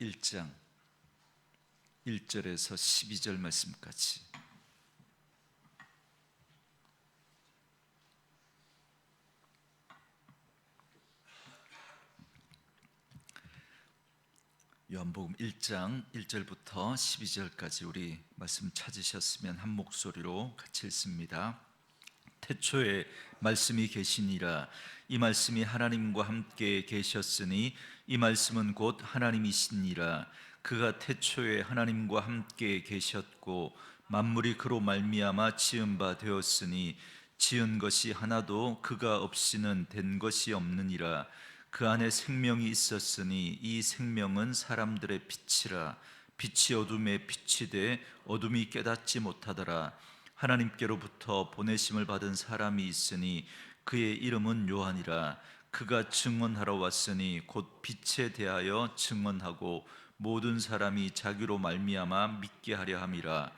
1장 1절에서 12절 말씀까지. 요한복음 1장 1절부터 12절까지 우리 말씀 찾으셨으면 한 목소리로 같이 읽습니다. 태초에 말씀이 계시니라. 이 말씀이 하나님과 함께 계셨으니 이 말씀은 곧 하나님이시니라. 그가 태초에 하나님과 함께 계셨고 만물이 그로 말미암아 지은 바 되었으니 지은 것이 하나도 그가 없이는 된 것이 없느니라. 그 안에 생명이 있었으니 이 생명은 사람들의 빛이라. 빛이 어둠에 비치되 어둠이 깨닫지 못하더라. 하나님께로부터 보내심을 받은 사람이 있으니 그의 이름은 요한이라. 그가 증언하러 왔으니 곧 빛에 대하여 증언하고 모든 사람이 자기로 말미암아 믿게 하려 함이라.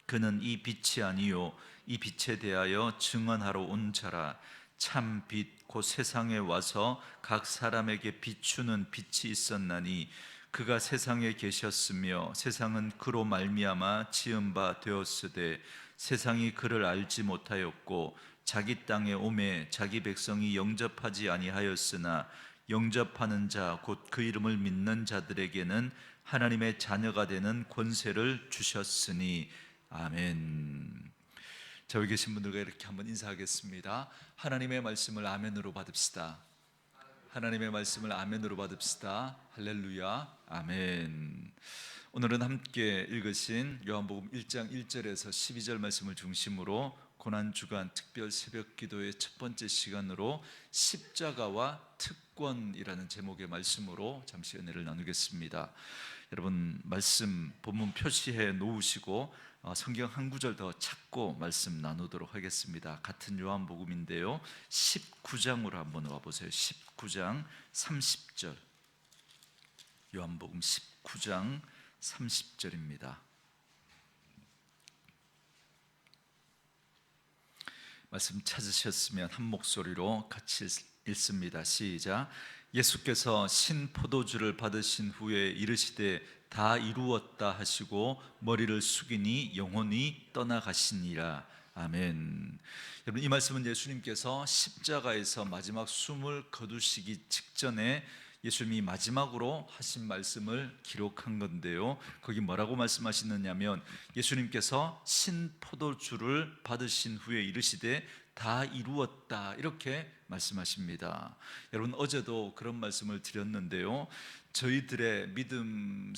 그는 이 빛이 아니요 이 빛에 대하여 증언하러 온 자라. 참 빛 곧 세상에 와서 각 사람에게 비추는 빛이 있었나니 그가 세상에 계셨으며 세상은 그로 말미암아 지은 바 되었으되 세상이 그를 알지 못하였고 자기 땅에 오매 자기 백성이 영접하지 아니하였으나 영접하는 자 곧 그 이름을 믿는 자들에게는 하나님의 자녀가 되는 권세를 주셨으니. 아멘. 저기 계신 분들과 이렇게 한번 인사하겠습니다. 하나님의 말씀을 아멘으로 받읍시다. 하나님의 말씀을 아멘으로 받읍시다. 할렐루야. 아멘. 오늘은 함께 읽으신 요한복음 1장 1절에서 12절 말씀을 중심으로 고난주간 특별 새벽기도의 첫 번째 시간으로 십자가와 특권이라는 제목의 말씀으로 잠시 은혜를 나누겠습니다. 여러분 말씀 본문 표시해 놓으시고 성경 한 구절 더 찾고 말씀 나누도록 하겠습니다. 같은 요한복음인데요 19장으로 한번 와보세요. 19장 30절. 요한복음 19장 30절입니다. 말씀 찾으셨으면 한 목소리로 같이 읽습니다. 시작. 예수께서 신 포도주를 받으신 후에 이르시되 다 이루었다 하시고 머리를 숙이니 영혼이 떠나가시니라. 아멘. 여러분 이 말씀은 예수님께서 십자가에서 마지막 숨을 거두시기 직전에 예수님이 마지막으로 하신 말씀을 기록한 건데요, 거기 뭐라고 말씀하시느냐면 예수님께서 신 포도주를 받으신 후에 이르시되 다 이루었다 이렇게 말씀하십니다. 여러분 어제도 그런 말씀을 드렸는데요, 저희들이 믿음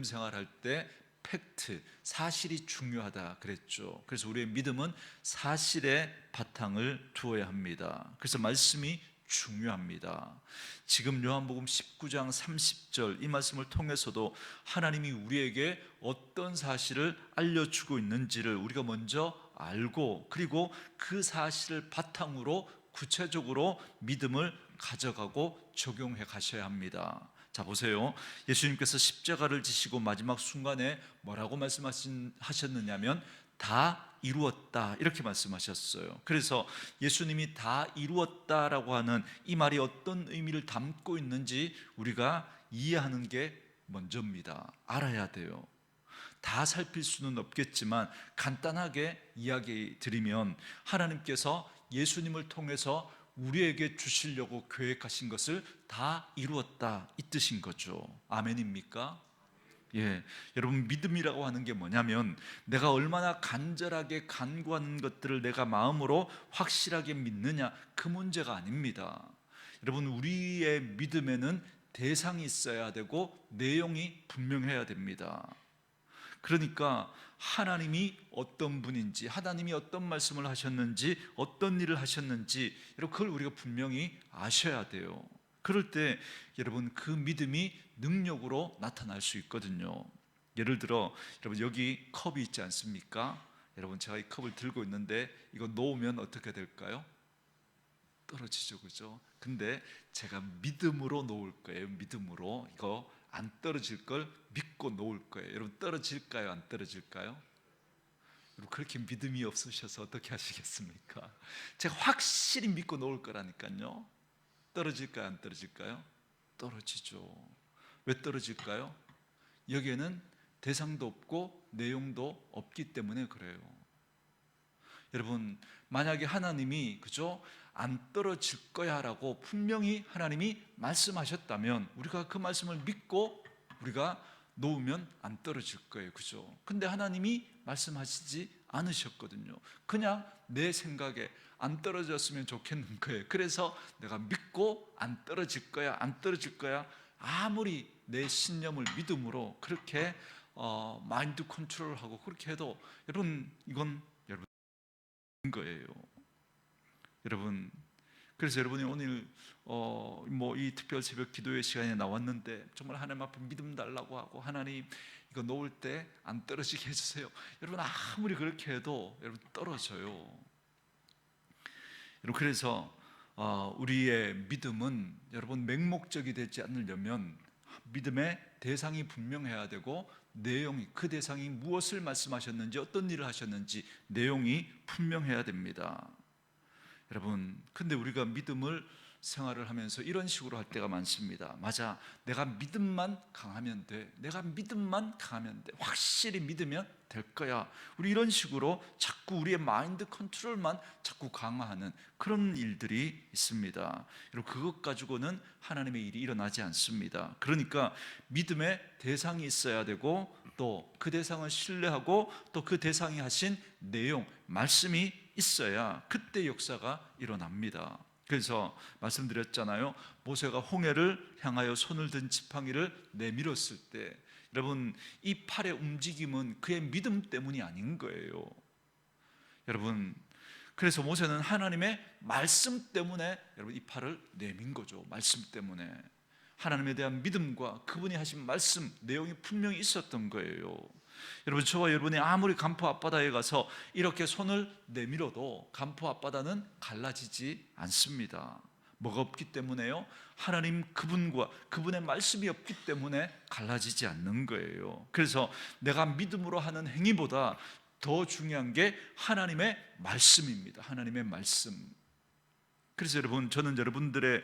생활할 때 팩트, 사실이 중요하다 그랬죠. 그래서 우리의 믿음은 사실에 바탕을 두어야 합니다. 그래서 말씀이 중요합니다. 지금 요한복음 19장 30절 이 말씀을 통해서도 하나님이 우리에게 어떤 사실을 알려주고 있는지를 우리가 먼저 알고, 그리고 그 사실을 바탕으로 구체적으로 믿음을 가져가고 적용해 가셔야 합니다. 자 보세요. 예수님께서 십자가를 지시고 마지막 순간에 뭐라고 말씀하셨느냐면 다 이루었다 이렇게 말씀하셨어요. 그래서 예수님이 다 이루었다라고 하는 이 말이 어떤 의미를 담고 있는지 우리가 이해하는 게 먼저입니다. 알아야 돼요. 다 살필 수는 없겠지만 간단하게 이야기 드리면 하나님께서 예수님을 통해서 우리에게 주시려고 계획하신 것을 다 이루었다 이 뜻인 거죠. 아멘입니까? 예, 여러분 믿음이라고 하는 게 뭐냐면 내가 얼마나 간절하게 간구하는 것들을 내가 마음으로 확실하게 믿느냐 그 문제가 아닙니다. 여러분 우리의 믿음에는 대상이 있어야 되고 내용이 분명해야 됩니다. 그러니까 하나님이 어떤 분인지, 하나님이 어떤 말씀을 하셨는지, 어떤 일을 하셨는지 여러분 그걸 우리가 분명히 아셔야 돼요. 그럴 때 여러분 그 믿음이 능력으로 나타날 수 있거든요. 예를 들어 여러분 여기 컵이 있지 않습니까? 여러분 제가 이 컵을 들고 있는데 이거 놓으면 어떻게 될까요? 떨어지죠, 그죠? 근데 제가 믿음으로 놓을 거예요. 믿음으로 이거 안 떨어질 걸 믿고 놓을 거예요. 여러분 떨어질까요? 안 떨어질까요? 여러분 그렇게 믿음이 없으셔서 어떻게 하시겠습니까? 제가 확실히 믿고 놓을 거라니까요. 떨어질까요? 안 떨어질까요? 떨어지죠. 왜 떨어질까요? 여기에는 대상도 없고 내용도 없기 때문에 그래요. 여러분, 만약에 하나님이 그죠? 안 떨어질 거야 라고 분명히 하나님이 말씀하셨다면 우리가 그 말씀을 믿고 우리가 놓으면 안 떨어질 거예요. 그죠? 근데 하나님이 말씀하시지 않으셨거든요. 그냥 내 생각에 안 떨어졌으면 좋겠는 거예요. 그래서 내가 믿고 안 떨어질 거야, 안 떨어질 거야. 아무리 내 신념을 믿음으로 그렇게 마인드 컨트롤하고 그렇게 해도 여러분, 이건 여러분 거예요. 여러분, 그래서 여러분이 오늘 뭐 이 특별 새벽 기도의 시간에 나왔는데 정말 하나님 앞에 믿음 달라고 하고 하나님 이거 놓을 때 안 떨어지게 해주세요. 여러분, 아무리 그렇게 해도 여러분 떨어져요. 여러분, 그래서 우리의 믿음은 여러분 맹목적이 되지 않으려면 믿음의 대상이 분명해야 되고 내용이, 그 대상이 무엇을 말씀하셨는지 어떤 일을 하셨는지 내용이 분명해야 됩니다. 여러분, 근데 우리가 믿음을 생활을 하면서 이런 식으로 할 때가 많습니다. 맞아, 내가 믿음만 강하면 돼, 내가 믿음만 강하면 돼, 확실히 믿으면 될 거야. 우리 이런 식으로 자꾸 우리의 마인드 컨트롤만 자꾸 강화하는 그런 일들이 있습니다. 여러분, 그것 가지고는 하나님의 일이 일어나지 않습니다. 그러니까 믿음의 대상이 있어야 되고 또 그 대상을 신뢰하고 또 그 대상이 하신 내용, 말씀이 있어야 그때 역사가 일어납니다. 그래서 말씀드렸잖아요. 모세가 홍해를 향하여 손을 든 지팡이를 내밀었을 때 여러분, 이 팔의 움직임은 그의 믿음 때문이 아닌 거예요. 여러분, 그래서 모세는 하나님의 말씀 때문에 여러분 이 팔을 내민 거죠. 말씀 때문에 하나님에 대한 믿음과 그분이 하신 말씀 내용이 분명히 있었던 거예요. 여러분, 저와 여러분이 아무리 간포 앞바다에 가서 이렇게 손을 내밀어도 간포 앞바다는 갈라지지 않습니다. 뭐가 없기 때문에요? 하나님 그분과 그분의 말씀이 없기 때문에 갈라지지 않는 거예요. 그래서 내가 믿음으로 하는 행위보다 더 중요한 게 하나님의 말씀입니다. 하나님의 말씀. 그래서 여러분, 저는 여러분들이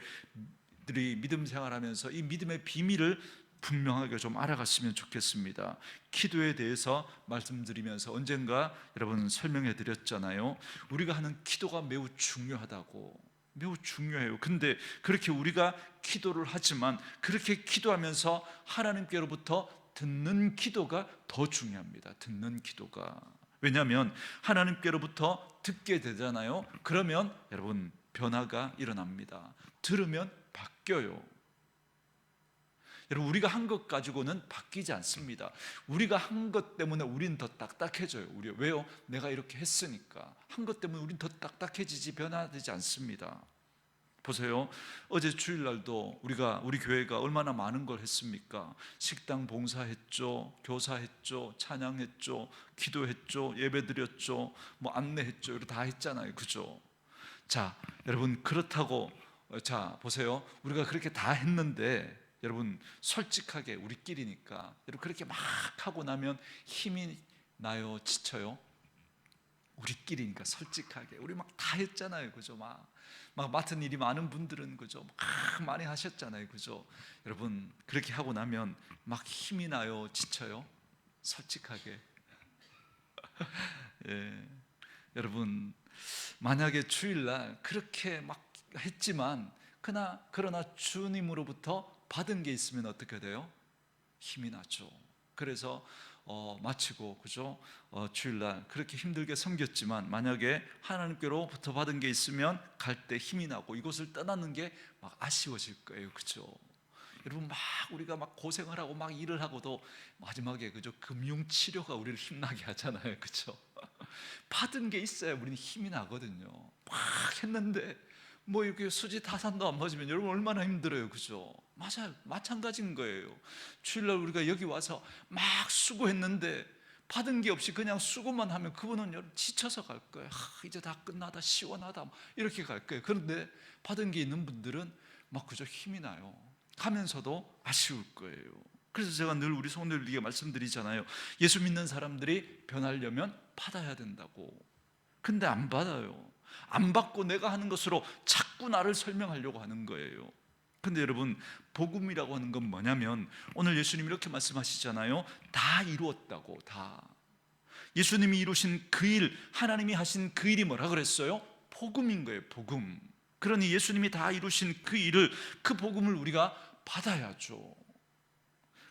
믿음 생활하면서 이 믿음의 비밀을 분명하게 좀 알아갔으면 좋겠습니다. 기도에 대해서 말씀드리면서 언젠가 여러분 설명해 드렸잖아요. 우리가 하는 기도가 매우 중요하다고. 매우 중요해요. 근데 그렇게 우리가 기도를 하지만 그렇게 기도하면서 하나님께로부터 듣는 기도가 더 중요합니다. 듣는 기도가. 왜냐하면 하나님께로부터 듣게 되잖아요. 그러면 여러분 변화가 일어납니다. 들으면 바뀌어요. 여러분, 우리가 한 것 가지고는 바뀌지 않습니다. 우리가 한 것 때문에 우리는 더 딱딱해져요. 왜요? 내가 이렇게 했으니까. 한 것 때문에 우리는 더 딱딱해지지 변화되지 않습니다. 보세요. 어제 주일날도 우리 교회가 얼마나 많은 걸 했습니까? 식당 봉사했죠, 교사했죠, 찬양했죠, 기도했죠, 예배드렸죠, 뭐 안내했죠. 이렇게 다 했잖아요. 그죠? 자, 여러분, 그렇다고 자 보세요. 우리가 그렇게 다 했는데 여러분 솔직하게 우리끼리니까 여러분 그렇게 막 하고 나면 힘이 나요, 지쳐요? 우리끼리니까 솔직하게 우리 막 다 했잖아요. 그죠? 막 맡은 일이 많은 분들은 그죠? 막 많이 하셨잖아요. 그죠? 여러분 그렇게 하고 나면 막 힘이 나요, 지쳐요? 솔직하게. 예. 여러분, 만약에 주일날 그렇게 막 했지만 그러나 주님으로부터 받은 게 있으면 어떻게 돼요? 힘이 나죠. 그래서 마치고 그죠? 주일날 그렇게 힘들게 섬겼지만 만약에 하나님께로부터 받은 게 있으면 갈 때 힘이 나고 이곳을 떠나는 게 막 아쉬워질 거예요. 그죠? 여러분 막 우리가 막 고생을 하고 막 일을 하고도 마지막에 그죠? 금융 치료가 우리를 힘나게 하잖아요. 그죠? 받은 게 있어야 우리는 힘이 나거든요. 막 했는데 뭐 이렇게 수지 타산도 안 맞으면 여러분 얼마나 힘들어요. 그죠? 맞아요. 마찬가지인 거예요. 주일날 우리가 여기 와서 막 수고했는데 받은 게 없이 그냥 수고만 하면 그분은 여러분 지쳐서 갈 거예요. 이제 다 끝나다 시원하다 이렇게 갈 거예요. 그런데 받은 게 있는 분들은 막 그저 힘이 나요. 가면서도 아쉬울 거예요. 그래서 제가 늘 우리 성도들에게 말씀드리잖아요. 예수 믿는 사람들이 변하려면 받아야 된다고. 근데 안 받아요. 안 받고 내가 하는 것으로 자꾸 나를 설명하려고 하는 거예요. 근데 여러분, 복음이라고 하는 건 뭐냐면 오늘 예수님이 이렇게 말씀하시잖아요. 다 이루었다고. 다 예수님이 이루신 그 일, 하나님이 하신 그 일이 뭐라 그랬어요? 복음인 거예요. 복음. 그러니 예수님이 다 이루신 그 일을, 그 복음을 우리가 받아야죠.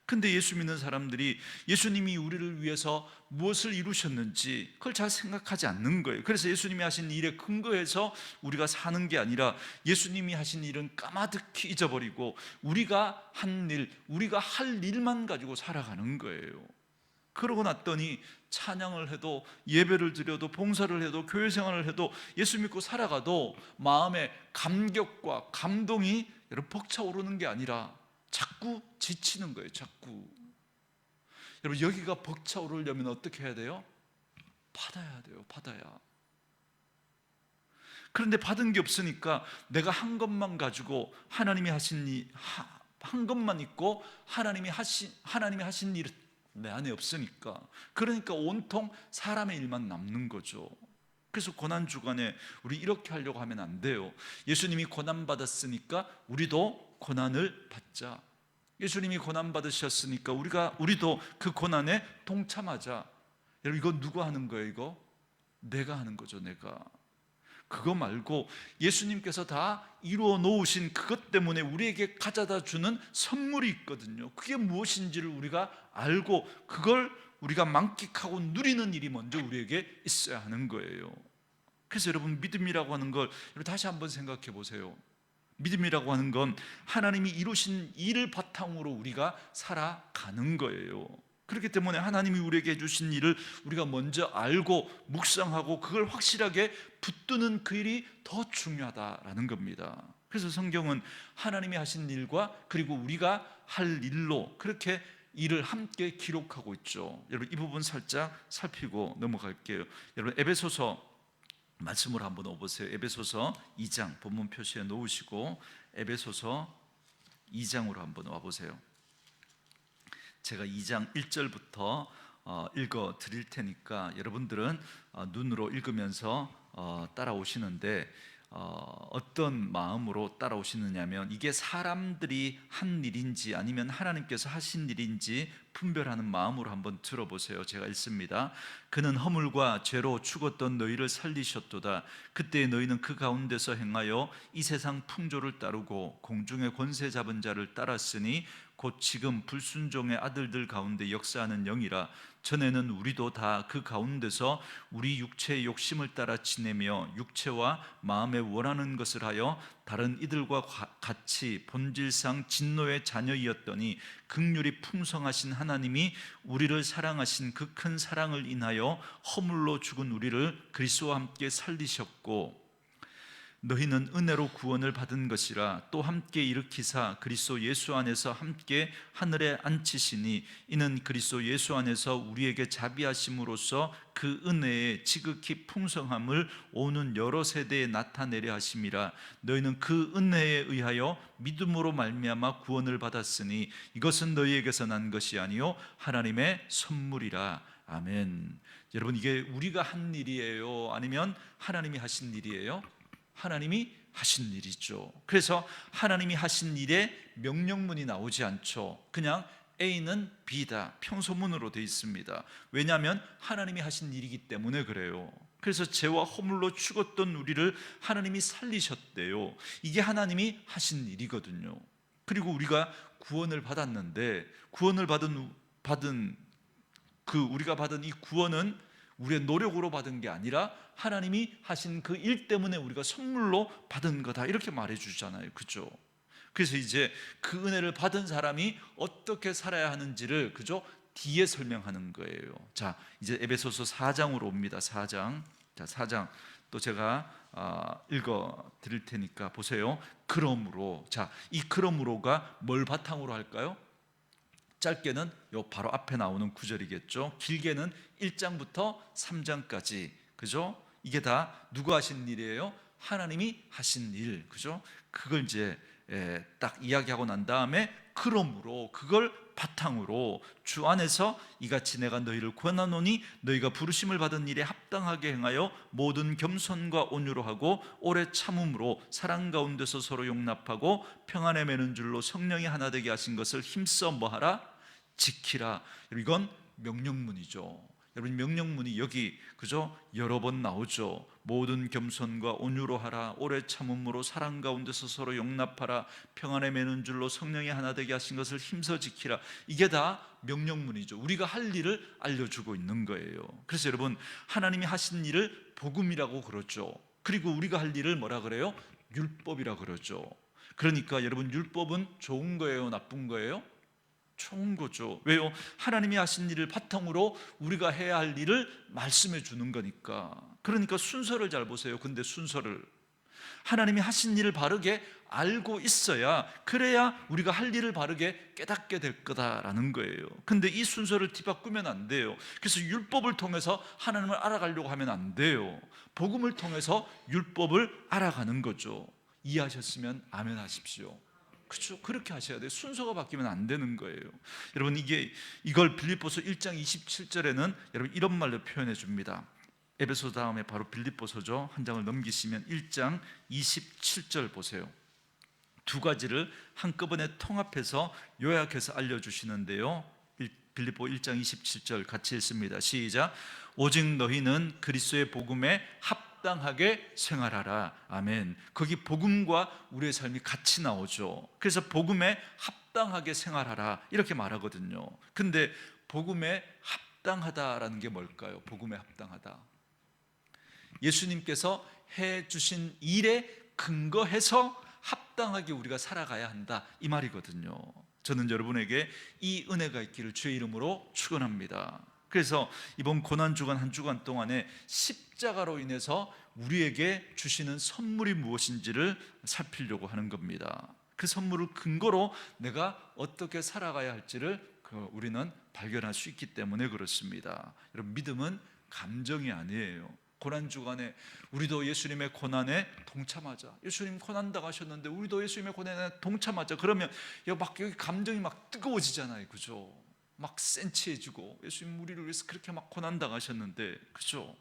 근데 예수 믿는 사람들이 예수님이 우리를 위해서 무엇을 이루셨는지 그걸 잘 생각하지 않는 거예요. 그래서 예수님이 하신 일에 근거해서 우리가 사는 게 아니라 예수님이 하신 일은 까마득히 잊어버리고 우리가 한 일, 우리가 할 일만 가지고 살아가는 거예요. 그러고 났더니 찬양을 해도, 예배를 드려도, 봉사를 해도, 교회 생활을 해도, 예수 믿고 살아가도 마음에 감격과 감동이 여러분 벅차오르는 게 아니라 자꾸 지치는 거예요. 자꾸. 여러분, 여기가 벅차오르려면 어떻게 해야 돼요? 받아야 돼요. 받아야. 그런데 받은 게 없으니까 내가 한 것만 가지고 하나님이 하신 일, 한 것만 있고 하나님이 하신 일은 내 안에 없으니까, 그러니까 온통 사람의 일만 남는 거죠. 그래서 고난주간에 우리 이렇게 하려고 하면 안 돼요. 예수님이 고난받았으니까 우리도 고난을 받자. 예수님이 고난받으셨으니까 우리도 그 고난에 동참하자. 여러분, 이거 누가 하는 거예요? 이거 내가 하는 거죠. 내가. 그거 말고 예수님께서 다 이루어 놓으신 그것 때문에 우리에게 가져다 주는 선물이 있거든요. 그게 무엇인지를 우리가 알고 그걸 우리가 만끽하고 누리는 일이 먼저 우리에게 있어야 하는 거예요. 그래서 여러분, 믿음이라고 하는 걸 여러분 다시 한번 생각해 보세요. 믿음이라고 하는 건 하나님이 이루신 일을 바탕으로 우리가 살아가는 거예요. 그렇기 때문에 하나님이 우리에게 해주신 일을 우리가 먼저 알고 묵상하고 그걸 확실하게 붙드는 그 일이 더 중요하다라는 겁니다. 그래서 성경은 하나님이 하신 일과 그리고 우리가 할 일로 그렇게 일을 함께 기록하고 있죠. 여러분, 이 부분 살짝 살피고 넘어갈게요. 여러분, 에베소서 말씀을 한번 넣어보세요. 에베소서 2장 본문 표시에 놓으시고 에베소서 2장으로 한번 와보세요. 제가 2장 1절부터 읽어 드릴 테니까 여러분들은 눈으로 읽으면서 따라오시는데 어떤 마음으로 따라오시느냐면 이게 사람들이 한 일인지 아니면 하나님께서 하신 일인지 분별하는 마음으로 한번 들어보세요. 제가 읽습니다. 그는 허물과 죄로 죽었던 너희를 살리셨도다. 그때 너희는 그 가운데서 행하여 이 세상 풍조를 따르고 공중의 권세 잡은 자를 따랐으니 곧 지금 불순종의 아들들 가운데 역사하는 영이라. 전에는 우리도 다 그 가운데서 우리 육체의 욕심을 따라 지내며 육체와 마음에 원하는 것을 하여 다른 이들과 같이 본질상 진노의 자녀이었더니 긍휼이 풍성하신 하나님이 우리를 사랑하신 그 큰 사랑을 인하여 허물로 죽은 우리를 그리스도와 함께 살리셨고 너희는 은혜로 구원을 받은 것이라 또 함께 일으키사 그리스도 예수 안에서 함께 하늘에 앉히시니 이는 그리스도 예수 안에서 우리에게 자비하심으로써 그 은혜의 지극히 풍성함을 오는 여러 세대에 나타내려 하심이라. 너희는 그 은혜에 의하여 믿음으로 말미암아 구원을 받았으니 이것은 너희에게서 난 것이 아니요 하나님의 선물이라. 아멘. 여러분, 이게 우리가 한 일이에요? 아니면 하나님이 하신 일이에요? 하나님이 하신 일이죠. 그래서 하나님이 하신 일에 명령문이 나오지 않죠. 그냥 A는 B다, 평소문으로 되어 있습니다. 왜냐하면 하나님이 하신 일이기 때문에 그래요. 그래서 죄와 허물로 죽었던 우리를 하나님이 살리셨대요. 이게 하나님이 하신 일이거든요. 그리고 우리가 구원을 받았는데 구원을 받은 우리가 받은 이 구원은 우리의 노력으로 받은 게 아니라 하나님이 하신 그 일 때문에 우리가 선물로 받은 거다, 이렇게 말해 주잖아요. 그죠? 그래서 이제 그 은혜를 받은 사람이 어떻게 살아야 하는지를 그죠? 뒤에 설명하는 거예요. 자, 이제 에베소서 4장으로 옵니다. 4장. 자, 4장 또 제가 읽어 드릴 테니까 보세요. 그러므로. 자, 이 그러므로가 뭘 바탕으로 할까요? 짧게는 요 바로 앞에 나오는 구절이겠죠. 길게는 1장부터 3장까지. 그죠? 이게 다 누가 하신 일이에요? 하나님이 하신 일. 그죠? 그걸 이제 딱 이야기하고 난 다음에 그러므로 그걸 바탕으로 주 안에서 이같이 내가 너희를 권하노니 너희가 부르심을 받은 일에 합당하게 행하여 모든 겸손과 온유로 하고 오래 참음으로 사랑 가운데서 서로 용납하고 평안에 매는 줄로 성령이 하나 되게 하신 것을 힘써 뭐하라? 지키라. 이건 명령문이죠. 여러분, 명령문이 여기 그죠? 여러 번 나오죠. 모든 겸손과 온유로 하라, 오래 참음으로 사랑 가운데서 서로 용납하라, 평안에 매는 줄로 성령이 하나 되게 하신 것을 힘써 지키라. 이게 다 명령문이죠. 우리가 할 일을 알려주고 있는 거예요. 그래서 여러분, 하나님이 하신 일을 복음이라고 그러죠. 그리고 우리가 할 일을 뭐라 그래요? 율법이라 그러죠. 그러니까 여러분, 율법은 좋은 거예요, 나쁜 거예요? 좋은 거죠. 왜요? 하나님이 하신 일을 바탕으로 우리가 해야 할 일을 말씀해 주는 거니까. 그러니까 순서를 잘 보세요. 근데 순서를 하나님이 하신 일을 바르게 알고 있어야, 그래야 우리가 할 일을 바르게 깨닫게 될 거다라는 거예요. 근데 이 순서를 뒤바꾸면 안 돼요. 그래서 율법을 통해서 하나님을 알아가려고 하면 안 돼요. 복음을 통해서 율법을 알아가는 거죠. 이해하셨으면 아멘 하십시오. 그렇죠? 그렇게 하셔야 돼요. 순서가 바뀌면 안 되는 거예요. 여러분, 이걸 빌립보서 1장 27절에는 여러분 이런 말로 표현해 줍니다. 에베소 다음에 바로 빌립보서죠. 한 장을 넘기시면 1장 27절 보세요. 두 가지를 한꺼번에 통합해서 요약해서 알려주시는데요. 빌립보 1장 27절 같이 읽습니다. 시작. 오직 너희는 그리스도의 복음에 합당하게 생활하라. 아멘. 거기 복음과 우리의 삶이 같이 나오죠. 그래서 복음에 합당하게 생활하라 이렇게 말하거든요. 근데 복음에 합당하다라는 게 뭘까요? 복음에 합당하다, 예수님께서 해주신 일에 근거해서 합당하게 우리가 살아가야 한다, 이 말이거든요. 저는 여러분에게 이 은혜가 있기를 주의 이름으로 축원합니다. 그래서 이번 고난주간 한 주간 동안에 십자가로 인해서 우리에게 주시는 선물이 무엇인지를 살피려고 하는 겁니다. 그 선물을 근거로 내가 어떻게 살아가야 할지를 우리는 발견할 수 있기 때문에 그렇습니다. 여러분, 믿음은 감정이 아니에요. 고난주간에 우리도 예수님의 고난에 동참하자. 예수님 고난 당하셨는데 우리도 예수님의 고난에 동참하자. 그러면 여기 감정이 막 뜨거워지잖아요. 그죠? 막 센치해지고, 예수님 우리를 위해서 그렇게 막 고난 당하셨는데, 그죠?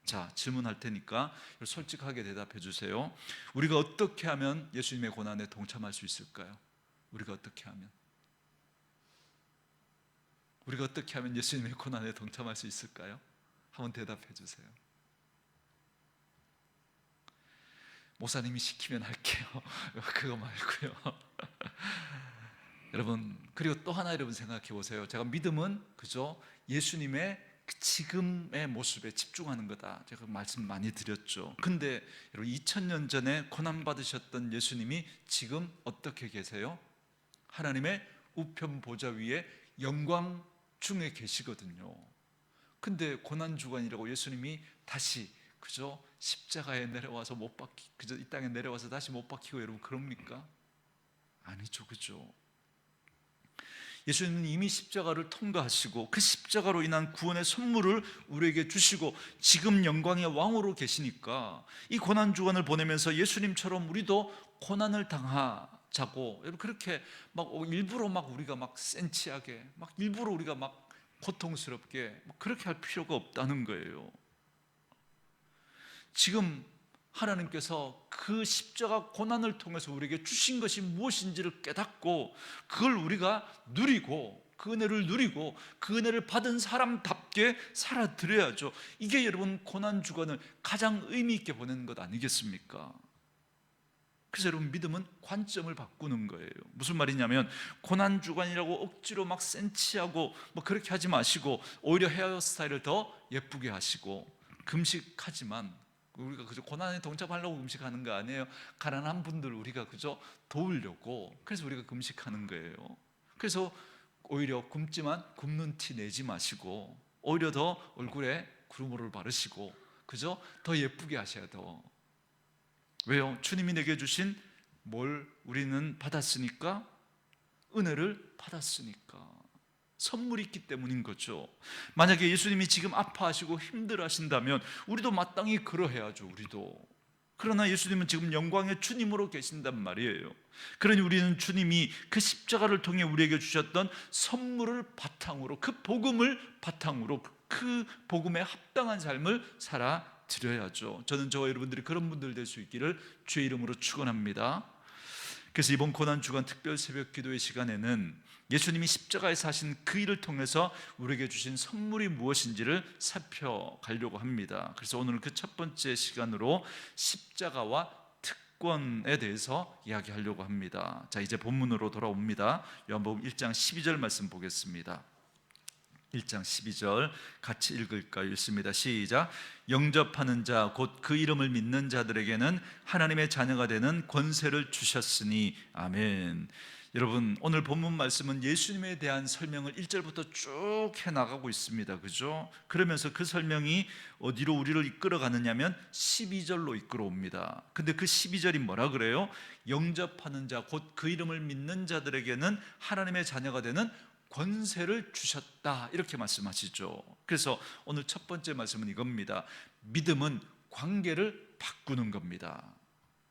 자, 질문할 테니까 솔직하게 대답해 주세요. 우리가 어떻게 하면 예수님의 고난에 동참할 수 있을까요? 우리가 어떻게 하면 예수님의 고난에 동참할 수 있을까요? 한번 대답해 주세요. 목사님이 시키면 할게요. 그거 말고요. 여러분, 그리고 또 하나 여러분 생각해 보세요. 제가 믿음은 그죠? 예수님의 지금의 모습에 집중하는 거다, 제가 말씀 많이 드렸죠. 근데 여러분, 2000년 전에 고난 받으셨던 예수님이 지금 어떻게 계세요? 하나님의 우편 보좌 위에 영광 중에 계시거든요. 근데 고난 주간이라고 예수님이 다시 그죠? 십자가에 내려와서 못 박히, 그죠? 이 땅에 내려와서 다시 못 박히고, 여러분 그럽니까? 아니죠, 그죠? 예수님은 이미 십자가를 통과하시고 그 십자가로 인한 구원의 선물을 우리에게 주시고 지금 영광의 왕으로 계시니까 이 고난 주간을 보내면서 예수님처럼 우리도 고난을 당하자고, 여러분 그렇게 막 일부러 막 우리가 막 센치하게, 막 일부러 우리가 막 고통스럽게 그렇게 할 필요가 없다는 거예요. 지금 하나님께서 그 십자가 고난을 통해서 우리에게 주신 것이 무엇인지를 깨닫고 그걸 우리가 누리고, 그 은혜를 누리고 그 은혜를 받은 사람답게 살아드려야죠. 이게 여러분 고난 주간을 가장 의미 있게 보내는 것 아니겠습니까? 그래서 여러분, 믿음은 관점을 바꾸는 거예요. 무슨 말이냐면, 고난 주간이라고 억지로 막 센치하고 뭐 그렇게 하지 마시고 오히려 헤어스타일을 더 예쁘게 하시고, 금식하지만 우리가 그저 고난에 동참하려고 금식하는 거 아니에요. 가난한 분들 우리가 그저 도우려고, 그래서 우리가 금식하는 거예요. 그래서 오히려 굶지만 굶는 티 내지 마시고 오히려 더 얼굴에 구루마를 바르시고 그저 더 예쁘게 하셔야 더. 왜요? 주님이 내게 주신 뭘 우리는 받았으니까, 은혜를 받았으니까, 선물이 있기 때문인 거죠. 만약에 예수님이 지금 아파하시고 힘들어하신다면 우리도 마땅히 그러해야죠. 우리도 그러나 예수님은 지금 영광의 주님으로 계신단 말이에요. 그러니 우리는 주님이 그 십자가를 통해 우리에게 주셨던 선물을 바탕으로, 그 복음을 바탕으로 그 복음에 합당한 삶을 살아드려야죠. 저는 저와 여러분들이 그런 분들 될 수 있기를 주의 이름으로 축원합니다. 그래서 이번 고난주간 특별 새벽 기도의 시간에는 예수님이 십자가에서 하신 그 일을 통해서 우리에게 주신 선물이 무엇인지를 살펴가려고 합니다. 그래서 오늘 그 첫 번째 시간으로 십자가와 특권에 대해서 이야기하려고 합니다. 자, 이제 본문으로 돌아옵니다. 요한복음 1장 12절 말씀 보겠습니다. 1장 12절 같이 읽을까요? 읽습니다. 시작. 영접하는 자 곧 그 이름을 믿는 자들에게는 하나님의 자녀가 되는 권세를 주셨으니 아멘. 여러분, 오늘 본문 말씀은 예수님에 대한 설명을 1절부터 쭉 해나가고 있습니다. 그죠? 그러면서 그 설명이 어디로 우리를 이끌어 가느냐면 12절로 이끌어 옵니다. 근데 그 12절이 뭐라 그래요? 영접하는 자 곧 그 이름을 믿는 자들에게는 하나님의 자녀가 되는 권세를 주셨다, 이렇게 말씀하시죠. 그래서 오늘 첫 번째 말씀은 이겁니다. 믿음은 관계를 바꾸는 겁니다.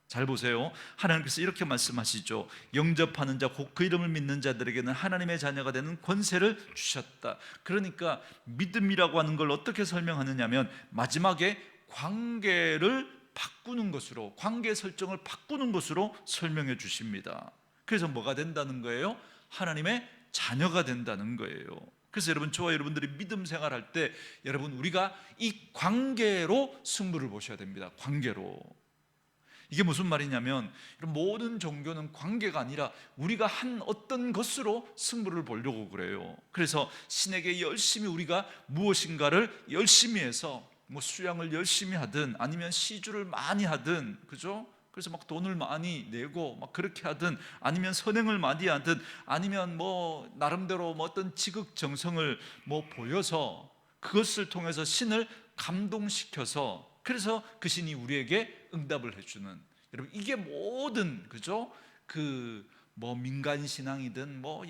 잘 보세요. 하나님께서 이렇게 말씀하시죠. 영접하는 자 곧 그 이름을 믿는 자들에게는 하나님의 자녀가 되는 권세를 주셨다. 그러니까 믿음이라고 하는 걸 어떻게 설명하느냐면 마지막에 관계를 바꾸는 것으로, 관계 설정을 바꾸는 것으로 설명해 주십니다. 그래서 뭐가 된다는 거예요? 하나님의 자녀가 된다는 거예요. 그래서 여러분, 저와 여러분들이 믿음 생활할 때 여러분, 우리가 이 관계로 승부를 보셔야 됩니다. 관계로. 이게 무슨 말이냐면 모든 종교는 관계가 아니라 우리가 한 어떤 것으로 승부를 보려고 그래요. 그래서 신에게 열심히 우리가 무엇인가를 열심히 해서 뭐 수양을 열심히 하든 아니면 시주를 많이 하든, 그죠? 그래서 막 돈을 많이 내고 막 그렇게 하든 아니면 선행을 많이 하든 아니면 뭐 나름대로 뭐 어떤 지극정성을 뭐 보여서 그것을 통해서 신을 감동시켜서, 그래서 그 신이 우리에게 응답을 해주는, 여러분 이게 모든, 그죠? 그 뭐 민간 신앙이든 뭐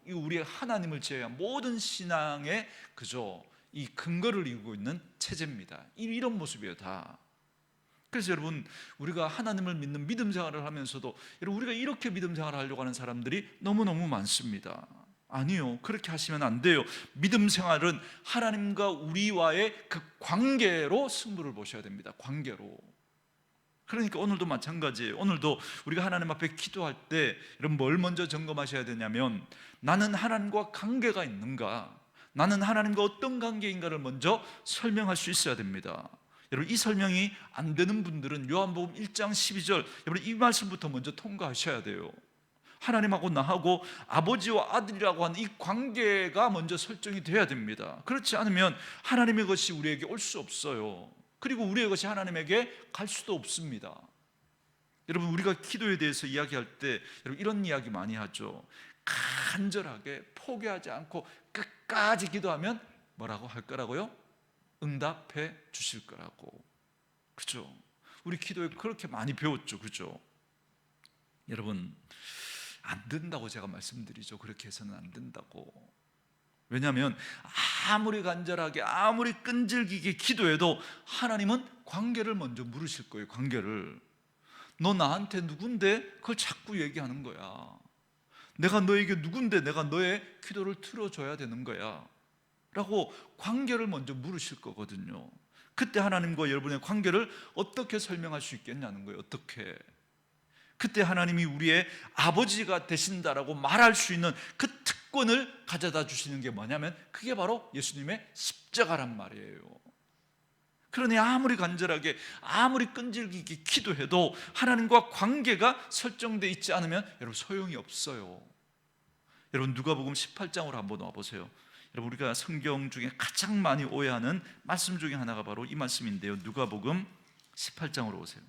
우리의 하나님을 제외한 모든 신앙의, 그죠? 이 근거를 이루고 있는 체제입니다. 이런 모습이에요, 다. 그래서 여러분, 우리가 하나님을 믿는 믿음 생활을 하면서도 여러분, 우리가 이렇게 믿음 생활을 하려고 하는 사람들이 너무너무 많습니다. 아니요, 그렇게 하시면 안 돼요. 믿음 생활은 하나님과 우리와의 그 관계로 승부를 보셔야 됩니다. 관계로. 그러니까 오늘도 마찬가지예요. 오늘도 우리가 하나님 앞에 기도할 때 여러분, 뭘 먼저 점검하셔야 되냐면 나는 하나님과 관계가 있는가, 나는 하나님과 어떤 관계인가를 먼저 설명할 수 있어야 됩니다. 여러분, 이 설명이 안 되는 분들은 요한복음 1장 12절, 여러분 이 말씀부터 먼저 통과하셔야 돼요. 하나님하고 나하고 아버지와 아들이라고 하는 이 관계가 먼저 설정이 돼야 됩니다. 그렇지 않으면 하나님의 것이 우리에게 올 수 없어요. 그리고 우리의 것이 하나님에게 갈 수도 없습니다. 여러분, 우리가 기도에 대해서 이야기할 때 여러분 이런 이야기 많이 하죠. 간절하게 포기하지 않고 끝까지 기도하면 뭐라고 할 거라고요? 응답해 주실 거라고. 그죠? 우리 기도에 그렇게 많이 배웠죠. 그죠? 여러분, 안 된다고 제가 말씀드리죠. 그렇게 해서는 안 된다고. 왜냐하면 아무리 간절하게 아무리 끈질기게 기도해도 하나님은 관계를 먼저 물으실 거예요. 관계를. 너 나한테 누군데 그걸 자꾸 얘기하는 거야. 내가 너에게 누군데 내가 너의 기도를 들어줘야 되는 거야 라고 관계를 먼저 물으실 거거든요. 그때 하나님과 여러분의 관계를 어떻게 설명할 수 있겠냐는 거예요. 어떻게. 그때 하나님이 우리의 아버지가 되신다라고 말할 수 있는 그 특권을 가져다 주시는 게 뭐냐면 그게 바로 예수님의 십자가란 말이에요. 그러니 아무리 간절하게 아무리 끈질기게 기도해도 하나님과 관계가 설정되어 있지 않으면 여러분 소용이 없어요. 여러분, 누가복음 18장으로 한번 와보세요. 여러분, 우리가 성경 중에 가장 많이 오해하는 말씀 중에 하나가 바로 이 말씀인데요. 누가복음 18장으로 오세요.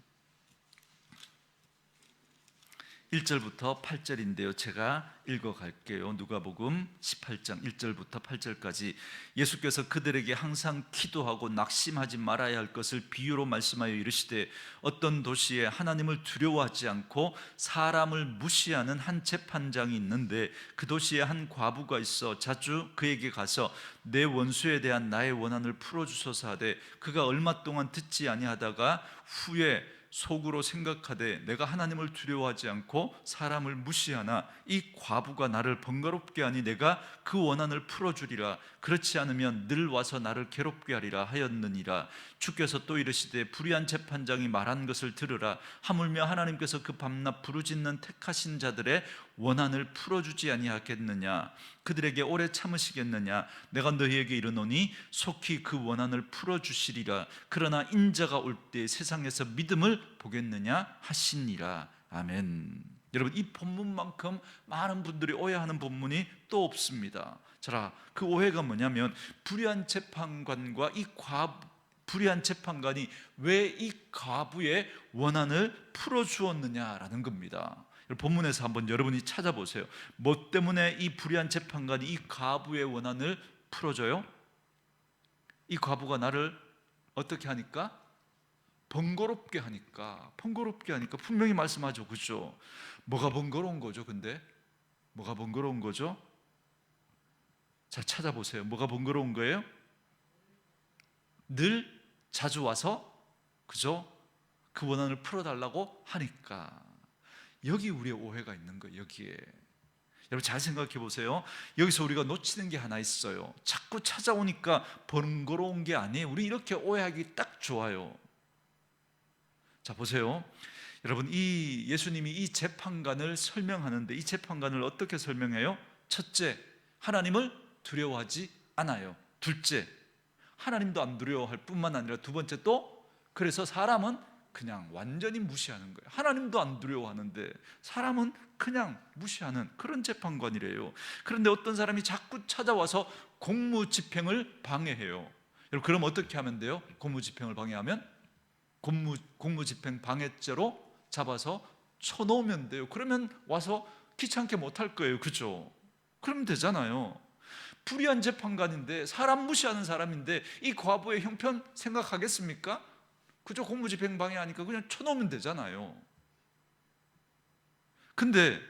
1절부터 8절인데요. 제가 읽어갈게요. 누가복음 18장 1절부터 8절까지. 예수께서 그들에게 항상 기도하고 낙심하지 말아야 할 것을 비유로 말씀하여 이르시되 어떤 도시에 하나님을 두려워하지 않고 사람을 무시하는 한 재판장이 있는데 그 도시에 한 과부가 있어 자주 그에게 가서 내 원수에 대한 나의 원한을 풀어주소서 하되 그가 얼마 동안 듣지 아니하다가 후에 속으로 생각하되 내가 하나님을 두려워하지 않고 사람을 무시하나 이 과부가 나를 번거롭게 하니 내가 그 원한을 풀어주리라. 그렇지 않으면 늘 와서 나를 괴롭게 하리라 하였느니라. 주께서 또 이르시되 불의한 재판장이 말한 것을 들으라. 하물며 하나님께서 그 밤낮 부르짖는 택하신 자들의 원한을 풀어주지 아니하겠느냐. 그들에게 오래 참으시겠느냐. 내가 너희에게 이르노니 속히 그 원한을 풀어주시리라. 그러나 인자가 올 때 세상에서 믿음을 보겠느냐 하시니라. 아멘. 여러분, 이 본문만큼 많은 분들이 오해하는 본문이 또 없습니다. 자, 그 오해가 뭐냐면 불의한 재판관과 불의한 재판관이 왜 이 과부의 원한을 풀어주었느냐라는 겁니다. 본문에서 한번 여러분이 찾아보세요. 뭐 때문에 이 불의한 재판관이 이 과부의 원한을 풀어줘요? 이 과부가 나를 어떻게 하니까? 번거롭게 하니까 분명히 말씀하죠. 그죠? 뭐가 번거로운 거죠? 근데 뭐가 번거로운 거죠? 자, 찾아보세요. 뭐가 번거로운 거예요? 늘 자주 와서, 그죠? 그 원한을 풀어달라고 하니까. 여기 우리의 오해가 있는 거예요. 여기에. 여러분 잘 생각해 보세요. 여기서 우리가 놓치는 게 하나 있어요. 자꾸 찾아오니까 번거로운 게 아니에요. 우리 이렇게 오해하기 딱 좋아요. 자, 보세요. 여러분, 이 예수님이 이 재판관을 설명하는데 이 재판관을 어떻게 설명해요? 첫째, 하나님을 두려워하지 않아요. 둘째, 하나님도 안 두려워할 뿐만 아니라 두 번째 또 그래서 사람은 그냥 완전히 무시하는 거예요. 하나님도 안 두려워하는데 사람은 그냥 무시하는 그런 재판관이래요. 그런데 어떤 사람이 자꾸 찾아와서 공무집행을 방해해요. 여러분, 그럼 어떻게 하면 돼요? 공무집행을 방해하면 공무집행 방해죄로 잡아서 쳐놓으면 돼요. 그러면 와서 귀찮게 못할 거예요. 그죠? 그러면 되잖아요. 불의한 재판관인데 사람 무시하는 사람인데 이 과부의 형편 생각하겠습니까? 그죠? 공무집행 방해하니까 그냥 쳐놓으면 되잖아요. 근데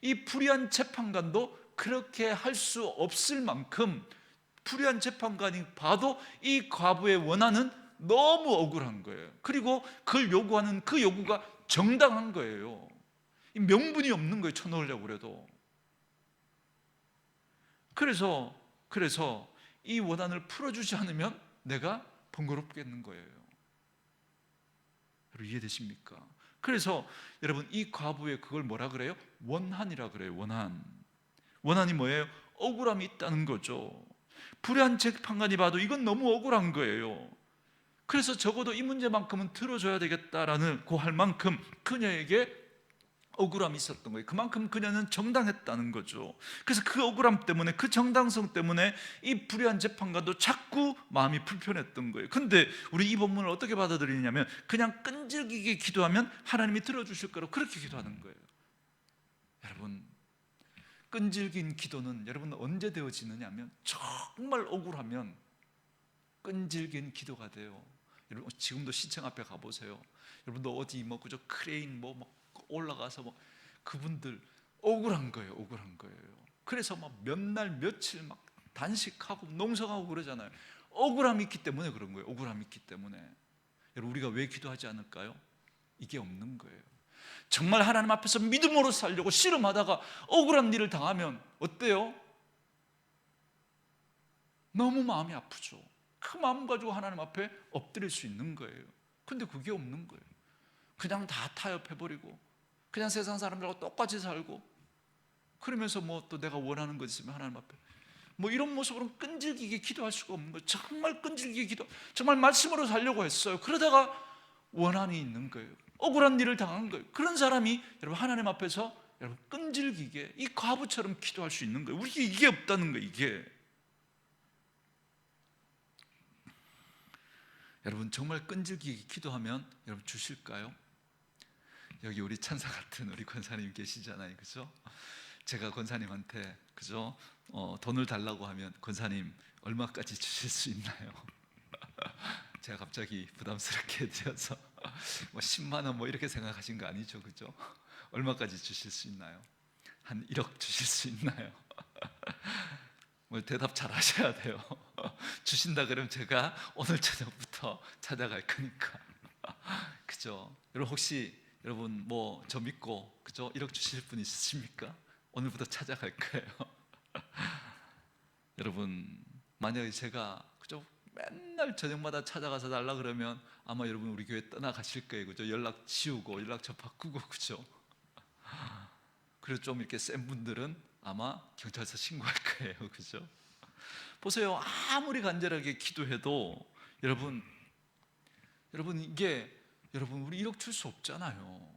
이 불의한 재판관도 그렇게 할 수 없을 만큼 불의한 재판관이 봐도 이 과부의 원한은 너무 억울한 거예요. 그리고 그걸 요구하는 그 요구가 정당한 거예요. 명분이 없는 거예요. 쳐넣으려고 그래도. 그래서 이 원한을 풀어주지 않으면 내가 번거롭겠는 거예요. 여러분 이해되십니까? 그래서 여러분 이 과부의 그걸 뭐라 그래요? 원한이라 그래요. 원한이 뭐예요? 억울함이 있다는 거죠. 불의한 재판관이 봐도 이건 너무 억울한 거예요. 그래서 적어도 이 문제만큼은 들어줘야 되겠다라는 고할 만큼 그녀에게 억울함이 있었던 거예요. 그만큼 그녀는 정당했다는 거죠. 그래서 그 억울함 때문에, 그 정당성 때문에 이 불의한 재판관도 자꾸 마음이 불편했던 거예요. 근데 우리 이 본문을 어떻게 받아들이냐면 그냥 끈질기게 기도하면 하나님이 들어주실 거라고 그렇게 기도하는 거예요. 여러분, 끈질긴 기도는 여러분 언제 되어지느냐면 정말 억울하면 끈질긴 기도가 돼요. 여러분 지금도 시청 앞에 가보세요. 여러분도 어디 뭐 그저 크레인 뭐 올라가서 뭐 그분들 억울한 거예요. 그래서 막 몇 날 며칠 막 단식하고 농성하고 그러잖아요. 억울함이 있기 때문에 그런 거예요. 억울함이 있기 때문에. 여러분 우리가 왜 기도하지 않을까요? 이게 없는 거예요. 정말 하나님 앞에서 믿음으로 살려고 씨름하다가 억울한 일을 당하면 어때요? 너무 마음이 아프죠. 그 마음 가지고 하나님 앞에 엎드릴 수 있는 거예요. 근데 그게 없는 거예요. 그냥 다 타협해버리고 그냥 세상 사람들하고 똑같이 살고 그러면서 뭐 또 내가 원하는 것 있으면 하나님 앞에 뭐 이런 모습으로는 끈질기게 기도할 수가 없는 거예요. 정말 끈질기게 정말 말씀으로 살려고 했어요. 그러다가 원한이 있는 거예요. 억울한 일을 당한 거예요. 그런 사람이 여러분 하나님 앞에서 여러분 끈질기게 이 과부처럼 기도할 수 있는 거예요. 우리에게 이게 없다는 거예요. 이게. 여러분 정말 끈질기게 기도하면 여러분 주실까요? 여기 우리 천사 같은 우리 권사님 계시잖아요. 그죠? 제가 권사님한테 그죠? 돈을 달라고 하면 권사님 얼마까지 주실 수 있나요? 제가 갑자기 부담스럽게 드려서 뭐 10만 원 뭐 이렇게 생각하신 거 아니죠? 그죠? 얼마까지 주실 수 있나요? 한 1억 주실 수 있나요? 뭐 대답 잘 하셔야 돼요. 주신다 그러면 제가 오늘 저녁부터 찾아갈 거니까. 그죠? 여러분 혹시 여러분 뭐 저 믿고 그죠? 1억 주실 분 있으십니까? 오늘부터 찾아갈 거예요. 여러분 만약에 제가 그죠? 맨날 저녁마다 찾아가서 달라 그러면 아마 여러분 우리 교회 떠나가실 거예요. 그죠? 연락 지우고 연락처 바꾸고 그죠? 그리고 좀 이렇게 센 분들은 아마 경찰서 신고할 거예요. 그죠? 보세요. 아무리 간절하게 기도해도 여러분 이게 여러분 우리 1억 줄 수 없잖아요.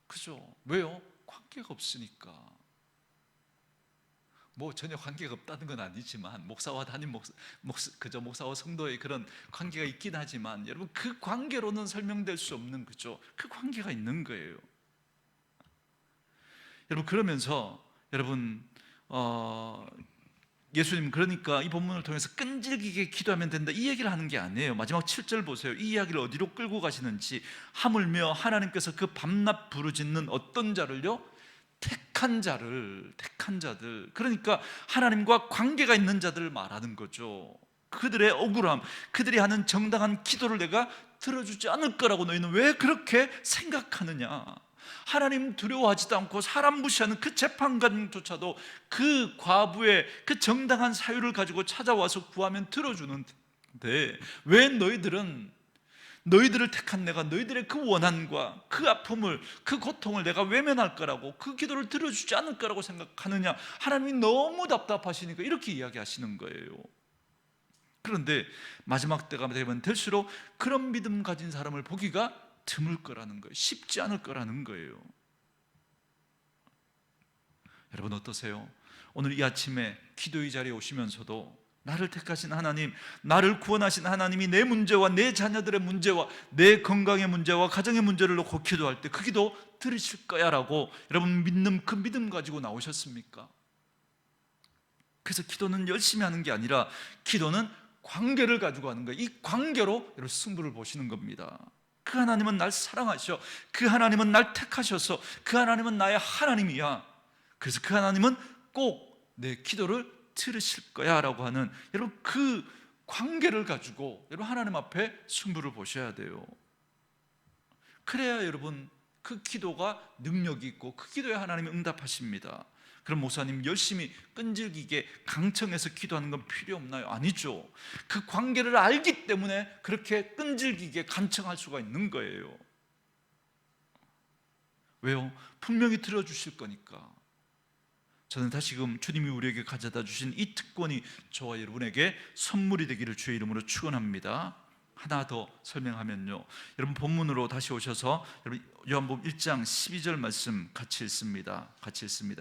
그죠? 왜요? 관계가 없으니까. 뭐 전혀 관계가 없다는 건 아니지만 목사와 그저 목사와 성도의 그런 관계가 있긴 하지만 여러분 그 관계로는 설명될 수 없는 그죠? 그 관계가 있는 거예요. 여러분 그러면서 여러분 예수님 그러니까 이 본문을 통해서 끈질기게 기도하면 된다 이 얘기를 하는 게 아니에요. 마지막 7절 보세요. 이 이야기를 어디로 끌고 가시는지 하물며 하나님께서 그 밤낮 부르짖는 어떤 자를요? 택한 자들. 그러니까 하나님과 관계가 있는 자들을 말하는 거죠. 그들의 억울함, 그들이 하는 정당한 기도를 내가 들어주지 않을 거라고 너희는 왜 그렇게 생각하느냐? 하나님 두려워하지도 않고 사람 무시하는 그 재판관조차도 그 과부의 그 정당한 사유를 가지고 찾아와서 구하면 들어주는데 왜 너희들을 택한 내가 너희들의 그 원한과 그 아픔을 그 고통을 내가 외면할 거라고 그 기도를 들어주지 않을 거라고 생각하느냐? 하나님이 너무 답답하시니까 이렇게 이야기하시는 거예요. 그런데 마지막 때가 되면 될수록 그런 믿음 가진 사람을 보기가 드물 거라는 거예요. 쉽지 않을 거라는 거예요. 여러분 어떠세요? 오늘 이 아침에 기도의 자리에 오시면서도 나를 택하신 하나님, 나를 구원하신 하나님이 내 문제와 내 자녀들의 문제와 내 건강의 문제와 가정의 문제를 놓고 기도할 때 그 기도 들으실 거야 라고 여러분 믿는 그 믿음 가지고 나오셨습니까? 그래서 기도는 열심히 하는 게 아니라 기도는 관계를 가지고 하는 거예요. 이 관계로 여러분 승부를 보시는 겁니다. 그 하나님은 날 사랑하셔. 그 하나님은 날 택하셔서 그 하나님은 나의 하나님이야. 그래서 그 하나님은 꼭 내 기도를 들으실 거야 라고 하는 여러분 그 관계를 가지고 여러분 하나님 앞에 승부를 보셔야 돼요. 그래야 여러분 그 기도가 능력이 있고 그 기도에 하나님이 응답하십니다. 그럼 목사님 열심히 끈질기게 강청해서 기도하는 건 필요 없나요? 아니죠. 그 관계를 알기 때문에 그렇게 끈질기게 간청할 수가 있는 거예요. 왜요? 분명히 들어주실 거니까. 저는 다시금 주님이 우리에게 가져다 주신 이 특권이 저와 여러분에게 선물이 되기를 주의 이름으로 축원합니다. 하나 더 설명하면요, 여러분 본문으로 다시 오셔서 여러분 요한복음 1장 12절 말씀 같이 읽습니다.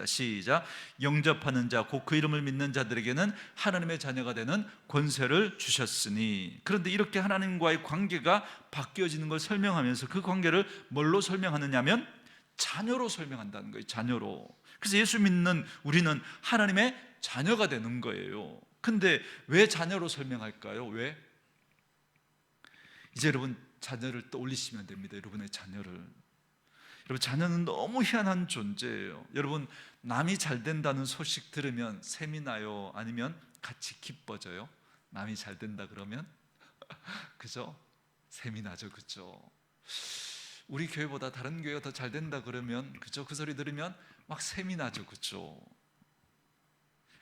시작. 영접하는 자 곧 그 이름을 믿는 자들에게는 하나님의 자녀가 되는 권세를 주셨으니. 그런데 이렇게 하나님과의 관계가 바뀌어지는 걸 설명하면서 그 관계를 뭘로 설명하느냐면 자녀로 설명한다는 거예요. 자녀로. 그래서 예수 믿는 우리는 하나님의 자녀가 되는 거예요. 근데 왜 자녀로 설명할까요? 왜? 이제 여러분 자녀를 떠올리시면 됩니다. 여러분의 자녀를. 여러분 자녀는 너무 희한한 존재예요. 여러분 남이 잘 된다는 소식 들으면 샘이 나요? 아니면 같이 기뻐져요? 남이 잘 된다 그러면 그죠? 샘이 나죠. 그죠? 우리 교회보다 다른 교회가 더 잘 된다 그러면 그죠? 그 소리 들으면 막 샘이 나죠. 그죠?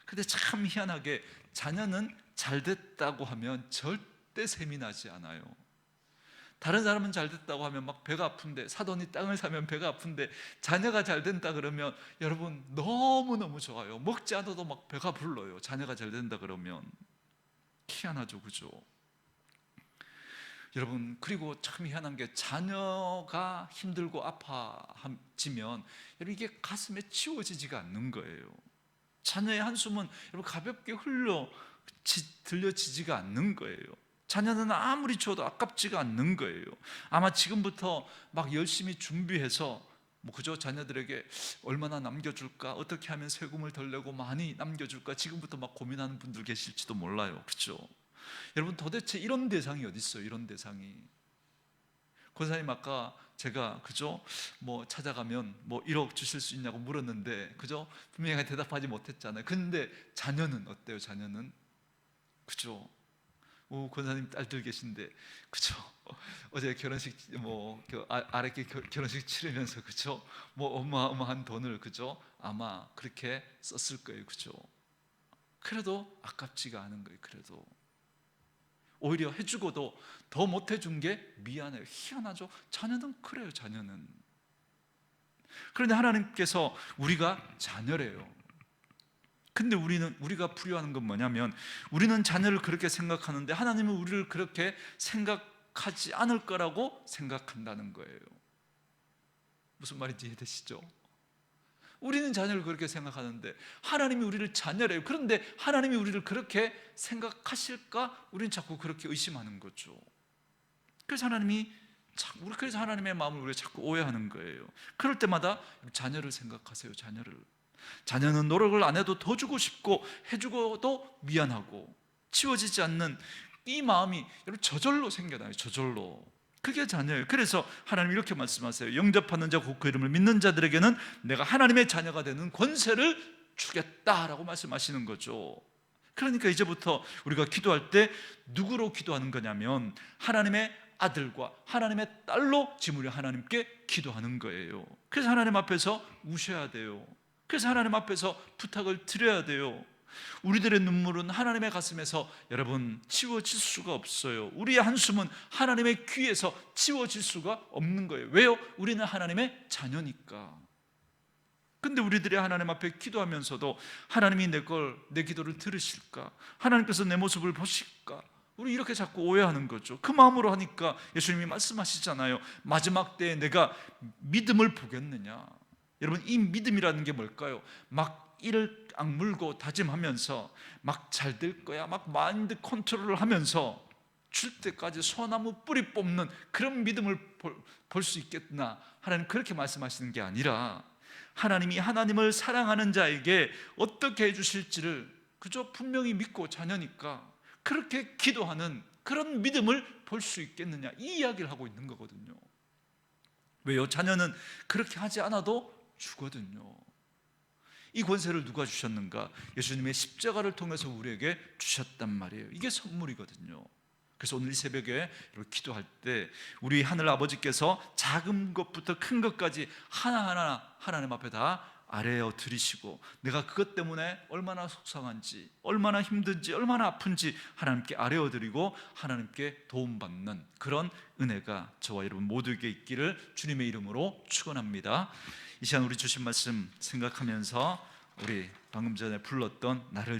근데 참 희한하게 자녀는 잘 됐다고 하면 절대 샘이 나지 않아요. 다른 사람은 잘 됐다고 하면 막 배가 아픈데, 사돈이 땅을 사면 배가 아픈데 자녀가 잘 된다 그러면 여러분 너무너무 좋아요. 먹지 않아도 막 배가 불러요. 자녀가 잘 된다 그러면. 희한하죠. 그죠? 여러분 그리고 참 희한한 게 자녀가 힘들고 아파지면 여러분 이게 가슴에 치워지지가 않는 거예요. 자녀의 한숨은 여러분 가볍게 들려지지가 않는 거예요. 자녀는 아무리 줘도 아깝지가 않는 거예요. 아마 지금부터 막 열심히 준비해서 뭐 그저 자녀들에게 얼마나 남겨줄까, 어떻게 하면 세금을 덜 내고 많이 남겨줄까 지금부터 막 고민하는 분들 계실지도 몰라요. 그렇죠? 여러분 도대체 이런 대상이 어디 있어요? 이런 대상이. 권사님 아까 제가 그죠? 뭐 찾아가면 뭐 1억 주실 수 있냐고 물었는데 그죠? 분명히 대답하지 못했잖아요. 근데 자녀는 어때요? 자녀는 그죠? 권사님 딸들 계신데, 그죠? 어제 결혼식 아랫게 결혼식 치르면서, 그죠? 어마어마한 돈을, 그죠? 아마 그렇게 썼을 거예요, 그죠? 그래도 아깝지가 않은 거예요. 그래도 오히려 해주고도 더 못 해준 게 미안해요. 희한하죠? 자녀는 그래요. 자녀는. 그런데 하나님께서 우리가 자녀래요. 근데 우리가 불효하는 건 뭐냐면, 우리는 자녀를 그렇게 생각하는데 하나님은 우리를 그렇게 생각하지 않을 거라고 생각한다는 거예요. 무슨 말인지 이해되시죠? 우리는 자녀를 그렇게 생각하는데 하나님이 우리를 자녀래요. 그런데 하나님이 우리를 그렇게 생각하실까? 우리는 자꾸 그렇게 의심하는 거죠. 그래서 하나님의 마음을 우리가 자꾸 오해하는 거예요. 그럴 때마다 자녀를 생각하세요. 자녀는 노력을 안 해도 더 주고 싶고, 해주고도 미안하고, 치워지지 않는 이 마음이 여러분 저절로 생겨나요. 저절로. 그게 자녀예요. 그래서 하나님 이렇게 말씀하세요. 영접하는 자 곧 그 이름을 믿는 자들에게는 내가 하나님의 자녀가 되는 권세를 주겠다라고 말씀하시는 거죠. 그러니까 이제부터 우리가 기도할 때 누구로 기도하는 거냐면, 하나님의 아들과 하나님의 딸로 지금 우리 하나님께 기도하는 거예요. 그래서 하나님 앞에서 우셔야 돼요. 그래서 하나님 앞에서 부탁을 드려야 돼요. 우리들의 눈물은 하나님의 가슴에서 여러분 치워질 수가 없어요. 우리의 한숨은 하나님의 귀에서 치워질 수가 없는 거예요. 왜요? 우리는 하나님의 자녀니까. 근데 우리들이 하나님 앞에 기도하면서도 하나님이 내 기도를 들으실까? 하나님께서 내 모습을 보실까? 우리 이렇게 자꾸 오해하는 거죠. 그 마음으로 하니까 예수님이 말씀하시잖아요. 마지막 때에 내가 믿음을 보겠느냐? 여러분, 이 믿음이라는 게 뭘까요? 막 이를 악물고 다짐하면서 막 잘 될 거야, 막 마인드 컨트롤을 하면서 줄 때까지 소나무 뿌리 뽑는 그런 믿음을 볼 수 있겠나? 하나님 그렇게 말씀하시는 게 아니라, 하나님이 하나님을 사랑하는 자에게 어떻게 해주실지를 그저 분명히 믿고 자녀니까 그렇게 기도하는 그런 믿음을 볼 수 있겠느냐, 이 이야기를 하고 있는 거거든요. 왜요? 자녀는 그렇게 하지 않아도 주거든요. 이 권세를 누가 주셨는가? 예수님의 십자가를 통해서 우리에게 주셨단 말이에요. 이게 선물이거든요. 그래서 오늘 이 새벽에 기도할 때 우리 하늘 아버지께서 작은 것부터 큰 것까지 하나하나 하나님 앞에 다 아뢰어 드리시고, 내가 그것 때문에 얼마나 속상한지, 얼마나 힘든지, 얼마나 아픈지 하나님께 아뢰어 드리고 하나님께 도움받는 그런 은혜가 저와 여러분 모두에게 있기를 주님의 이름으로 축원합니다. 이 시간 우리 주신 말씀 생각하면서 우리 방금 전에 불렀던 나를